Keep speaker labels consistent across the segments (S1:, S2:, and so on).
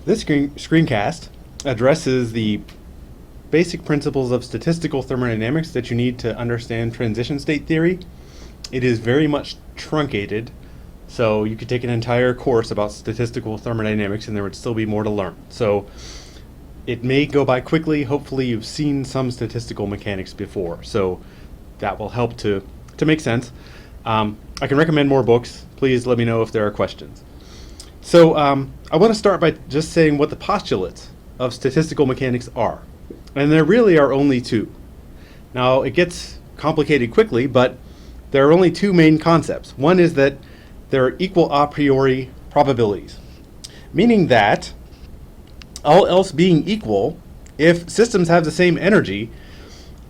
S1: This screencast addresses the basic principles of statistical thermodynamics that you need to understand transition state theory. It is very much truncated, so you could take an entire course about statistical thermodynamics and there would still be more to learn. So it may go by quickly. Hopefully you've seen some statistical mechanics before, so that will help to make sense. I can recommend more books. Please let me know if there are questions. So I want to start by just saying what the postulates of statistical mechanics are. And there really are only two. Now, it gets complicated quickly, but there are only two main concepts. One is that there are equal a priori probabilities, meaning that all else being equal, if systems have the same energy,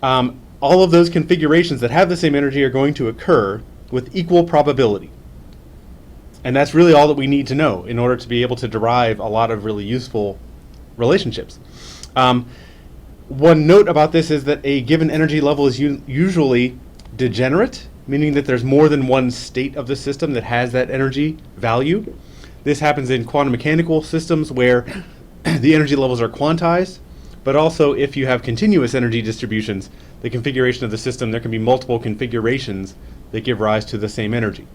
S1: all of those configurations that have the same energy are going to occur with equal probability. And that's really all that we need to know in order to be able to derive a lot of really useful relationships. One note about this is that a given energy level is usually degenerate, meaning that there's more than one state of the system that has that energy value. This happens in quantum mechanical systems where the energy levels are quantized, but also if you have continuous energy distributions, the configuration of the system, there can be multiple configurations that give rise to the same energy.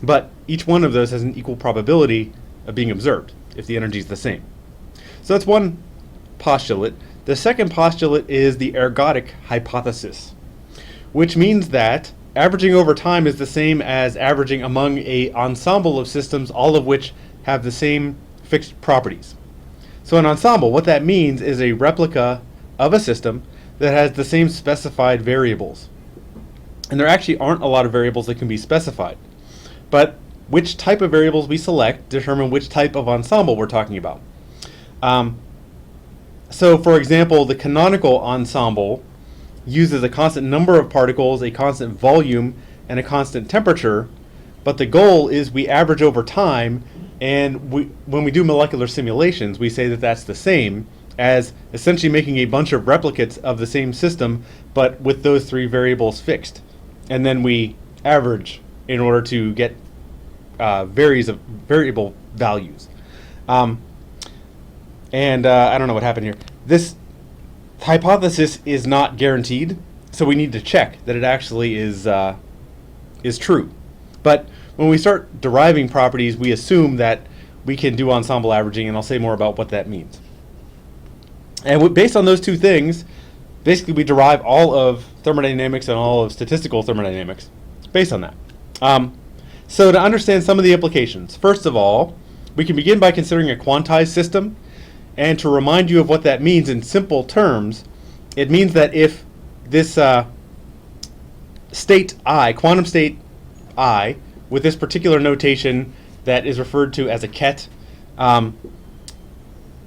S1: But each one of those has an equal probability of being observed if the energy is the same. So that's one postulate. The second postulate is the ergodic hypothesis, which means that averaging over time is the same as averaging among an ensemble of systems, all of which have the same fixed properties. So an ensemble, what that means is a replica of a system that has the same specified variables. And there actually aren't a lot of variables that can be specified. But which type of variables we select determine which type of ensemble we're talking about. So for example, the canonical ensemble uses a constant number of particles, a constant volume, and a constant temperature, but the goal is we average over time, and when we do molecular simulations, we say that that's the same as essentially making a bunch of replicates of the same system, but with those three variables fixed. And then we average in order to get variable values. I don't know what happened here. This hypothesis is not guaranteed, so we need to check that it actually is true. But when we start deriving properties, we assume that we can do ensemble averaging, and I'll say more about what that means. And based on those two things, basically we derive all of thermodynamics and all of statistical thermodynamics based on that. So to understand some of the implications, first of all, we can begin by considering a quantized system. And to remind you of what that means in simple terms, it means that if this state I, quantum state I, with this particular notation that is referred to as a ket,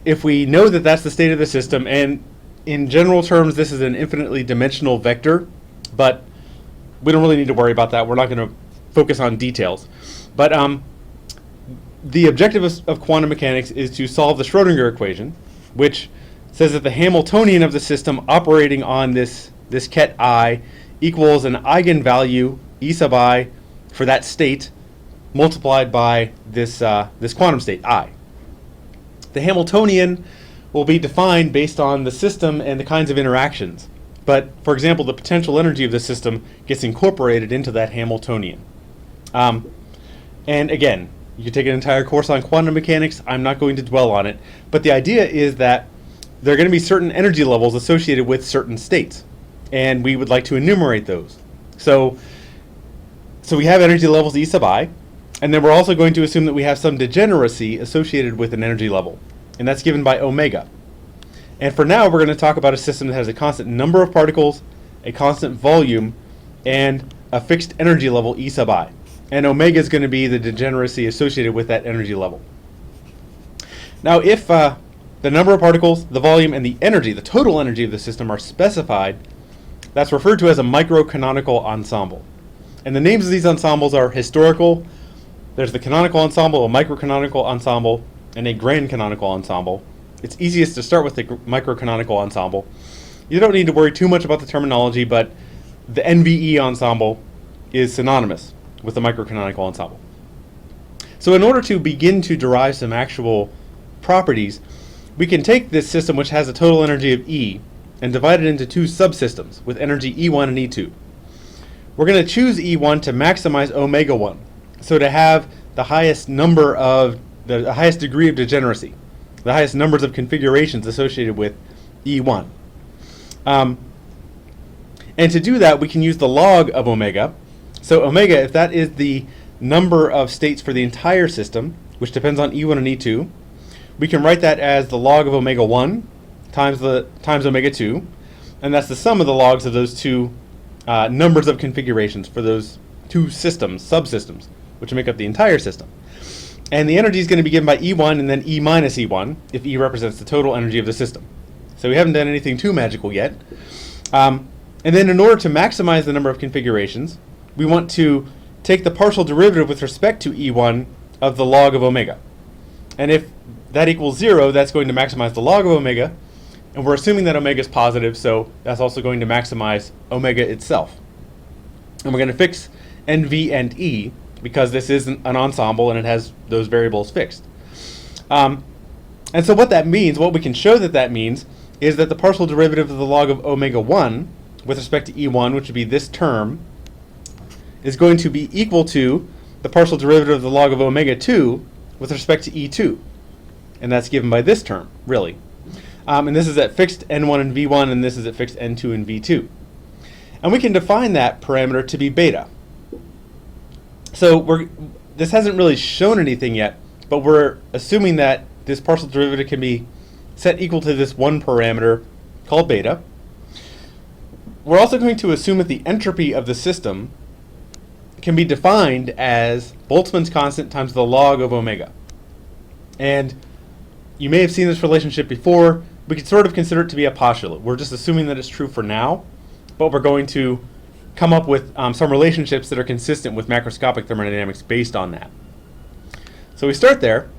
S1: if we know that that's the state of the system, and in general terms this is an infinitely dimensional vector, but we don't really need to worry about that. We're not going to focus on details. But the objective of quantum mechanics is to solve the Schrodinger equation, which says that the Hamiltonian of the system operating on this ket I equals an eigenvalue E sub I for that state multiplied by this quantum state I. The Hamiltonian will be defined based on the system and the kinds of interactions. But, for example, the potential energy of the system gets incorporated into that Hamiltonian. And again, you can take an entire course on quantum mechanics. I'm not going to dwell on it. But the idea is that there are going to be certain energy levels associated with certain states. And we would like to enumerate those. So we have energy levels E sub I. And then we're also going to assume that we have some degeneracy associated with an energy level. And that's given by omega. And for now, we're going to talk about a system that has a constant number of particles, a constant volume, and a fixed energy level E sub I. And omega is going to be the degeneracy associated with that energy level. Now, if the number of particles, the volume, and the energy, the total energy of the system are specified, that's referred to as a microcanonical ensemble. And the names of these ensembles are historical. There's the canonical ensemble, a microcanonical ensemble, and a grand canonical ensemble. It's easiest to start with the microcanonical ensemble. You don't need to worry too much about the terminology, but the NVE ensemble is synonymous with the microcanonical ensemble. So in order to begin to derive some actual properties, we can take this system, which has a total energy of E, and divide it into two subsystems with energy E1 and E2. We're going to choose E1 to maximize omega 1, so to have the highest the highest degree of degeneracy, the highest numbers of configurations associated with E1. And to do that, we can use the log of omega. So omega, if that is the number of states for the entire system, which depends on E1 and E2, we can write that as the log of omega 1 times omega 2, and that's the sum of the logs of those two numbers of configurations for those two subsystems, which make up the entire system. And the energy is going to be given by E1 and then E minus E1, if E represents the total energy of the system. So we haven't done anything too magical yet. And then in order to maximize the number of configurations, we want to take the partial derivative with respect to E1 of the log of omega. And if that equals 0, that's going to maximize the log of omega. And we're assuming that omega is positive, so that's also going to maximize omega itself. And we're going to fix NV and E, because this is an ensemble and it has those variables fixed. And so what that means, what we can show that means, is that the partial derivative of the log of omega 1 with respect to E1, which would be this term, is going to be equal to the partial derivative of the log of omega 2 with respect to E2. And that's given by this term, really. And this is at fixed N1 and V1, and this is at fixed N2 and V2. And we can define that parameter to be beta. So this hasn't really shown anything yet, but we're assuming that this partial derivative can be set equal to this one parameter called beta. We're also going to assume that the entropy of the system can be defined as Boltzmann's constant times the log of omega. And you may have seen this relationship before. We could sort of consider it to be a postulate. We're just assuming that it's true for now, but we're going to come up with some relationships that are consistent with macroscopic thermodynamics based on that. So we start there.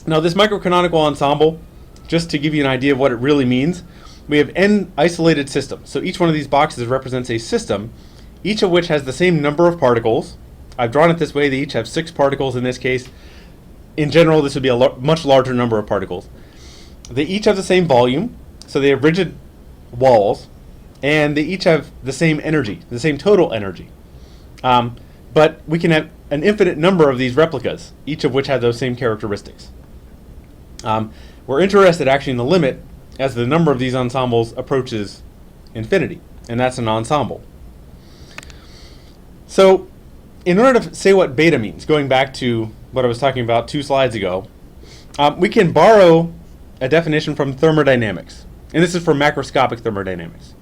S1: Now this microcanonical ensemble, just to give you an idea of what it really means, we have n isolated systems. So each one of these boxes represents a system, each of which has the same number of particles. I've drawn it this way. They each have 6 particles in this case. In general, this would be a much larger number of particles. They each have the same volume, so they have rigid walls, and they each have the same energy, the same total energy. But we can have an infinite number of these replicas, each of which have those same characteristics. We're interested actually in the limit as the number of these ensembles approaches infinity, and that's an ensemble. So in order to say what beta means, going back to what I was talking about 2 slides ago, we can borrow a definition from thermodynamics, and this is for macroscopic thermodynamics.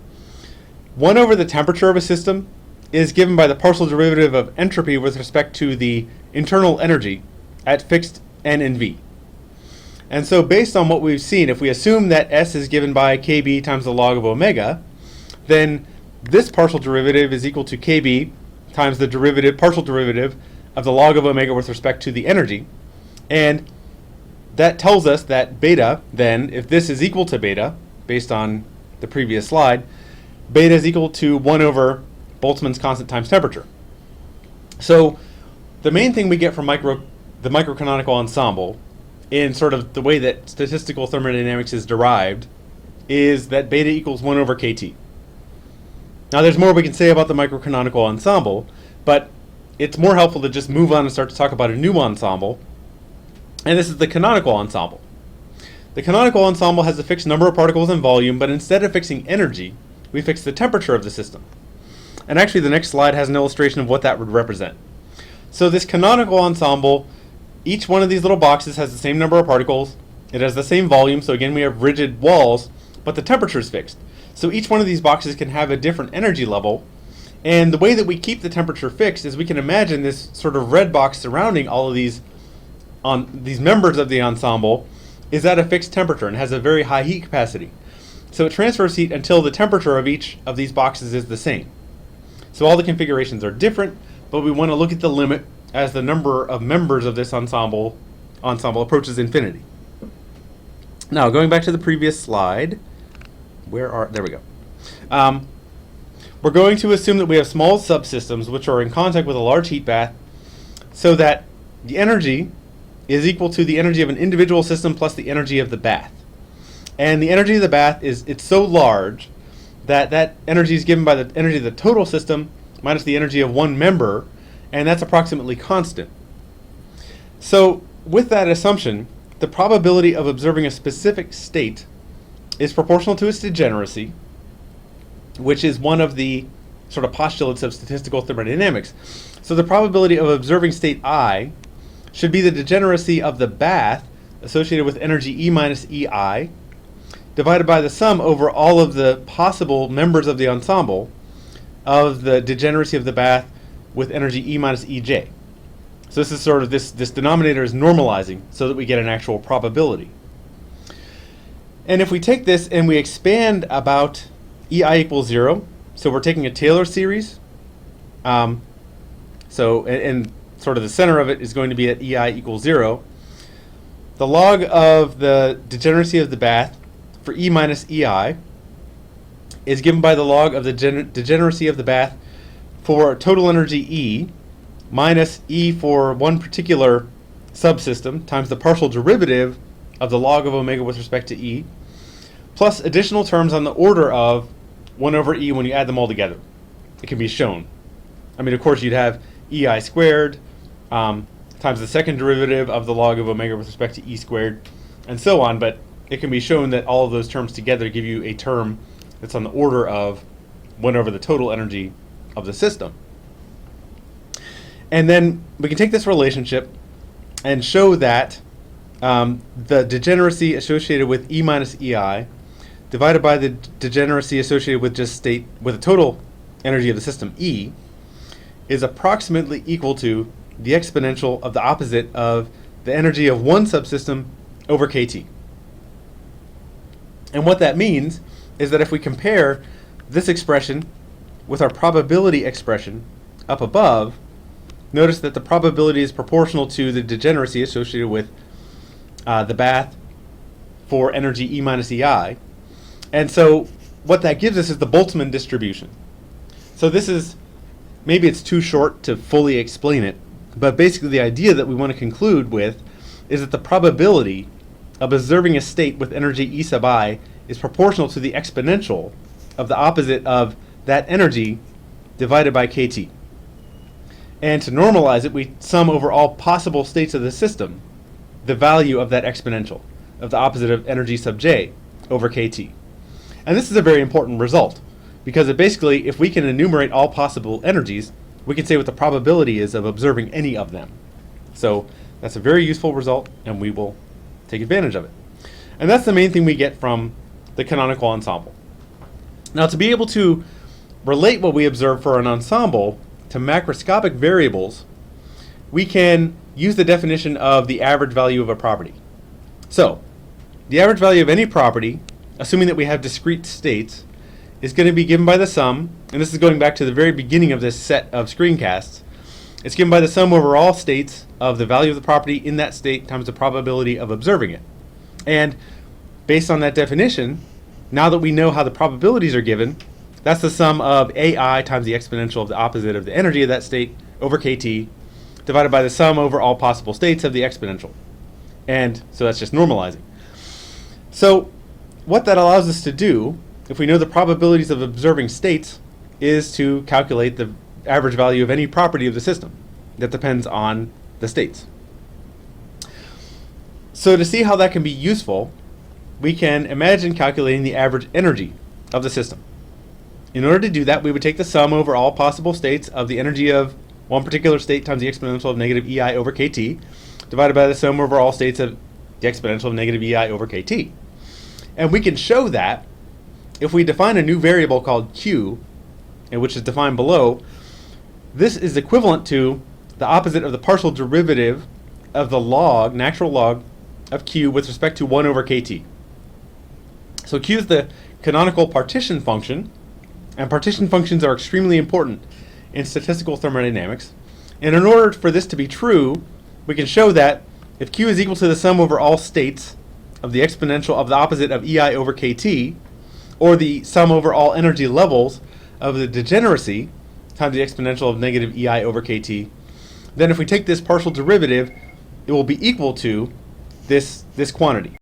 S1: 1 over the temperature of a system is given by the partial derivative of entropy with respect to the internal energy at fixed N and V. And so based on what we've seen, if we assume that S is given by Kb times the log of omega, then this partial derivative is equal to Kb times the partial derivative of the log of omega with respect to the energy. And that tells us that beta, then, if this is equal to beta, based on the previous slide, beta is equal to 1 over Boltzmann's constant times temperature. So the main thing we get from the microcanonical ensemble, in sort of the way that statistical thermodynamics is derived, is that beta equals 1 over kT. Now there's more we can say about the microcanonical ensemble, but it's more helpful to just move on and start to talk about a new ensemble, and this is the canonical ensemble. The canonical ensemble has a fixed number of particles and volume, but instead of fixing energy, we fix the temperature of the system. And actually the next slide has an illustration of what that would represent. So this canonical ensemble, each one of these little boxes has the same number of particles, it has the same volume, so again we have rigid walls, but the temperature is fixed. So each one of these boxes can have a different energy level, and the way that we keep the temperature fixed is we can imagine this sort of red box surrounding all of these members of the ensemble is at a fixed temperature and has a very high heat capacity. So it transfers heat until the temperature of each of these boxes is the same. So all the configurations are different, but we want to look at the limit as the number of members of this ensemble approaches infinity. Now, going back to the previous slide, there we go. We're going to assume that we have small subsystems which are in contact with a large heat bath, so that the energy is equal to the energy of an individual system plus the energy of the bath. And the energy of the bath it's so large that that energy is given by the energy of the total system minus the energy of one member, and that's approximately constant. So with that assumption, the probability of observing a specific state is proportional to its degeneracy, which is one of the sort of postulates of statistical thermodynamics. So the probability of observing state I should be the degeneracy of the bath associated with energy E minus EI divided by the sum over all of the possible members of the ensemble of the degeneracy of the bath with energy E minus EJ. So this is sort of this denominator is normalizing so that we get an actual probability. And if we take this and we expand about EI equals 0, so we're taking a Taylor series, and sort of the center of it is going to be at EI equals 0. The log of the degeneracy of the bath for E minus EI is given by the log of the degeneracy of the bath for total energy E minus E for one particular subsystem times the partial derivative of the log of omega with respect to E, plus additional terms on the order of 1 over E when you add them all together. It can be shown. I mean, of course, you'd have EI squared times the second derivative of the log of omega with respect to E squared, and so on, but it can be shown that all of those terms together give you a term that's on the order of 1 over the total energy of the system. And then we can take this relationship and show that the degeneracy associated with E minus EI divided by the degeneracy associated with just state with the total energy of the system E is approximately equal to the exponential of the opposite of the energy of one subsystem over KT. And what that means is that if we compare this expression with our probability expression up above, notice that the probability is proportional to the degeneracy associated with the bath for energy E minus EI. And so what that gives us is the Boltzmann distribution. So this is, maybe it's too short to fully explain it, but basically the idea that we want to conclude with is that the probability of observing a state with energy E sub I is proportional to the exponential of the opposite of that energy divided by KT. And to normalize it, we sum over all possible states of the system the value of that exponential, of the opposite of energy sub J over KT. And this is a very important result, because it basically, if we can enumerate all possible energies, we can say what the probability is of observing any of them. So that's a very useful result, and we will take advantage of it. And that's the main thing we get from the canonical ensemble. Now, to be able to relate what we observe for an ensemble to macroscopic variables, we can use the definition of the average value of a property. So, the average value of any property, assuming that we have discrete states, is going to be given by the sum, and this is going back to the very beginning of this set of screencasts. It's given by the sum over all states of the value of the property in that state times the probability of observing it. And based on that definition, now that we know how the probabilities are given, that's the sum of AI times the exponential of the opposite of the energy of that state over KT divided by the sum over all possible states of the exponential. And so that's just normalizing. So what that allows us to do, if we know the probabilities of observing states, is to calculate the average value of any property of the system that depends on the states. So to see how that can be useful, we can imagine calculating the average energy of the system. In order to do that, we would take the sum over all possible states of the energy of one particular state times the exponential of negative EI over KT, divided by the sum over all states of the exponential of negative EI over KT. And we can show that if we define a new variable called Q, and which is defined below, this is equivalent to the opposite of the partial derivative of the log, natural log, of Q with respect to 1 over KT. So Q is the canonical partition function, and partition functions are extremely important in statistical thermodynamics. And in order for this to be true, we can show that if Q is equal to the sum over all states of the exponential of the opposite of EI over KT, or the sum over all energy levels of the degeneracy times the exponential of negative EI over KT, then if we take this partial derivative, it will be equal to this quantity.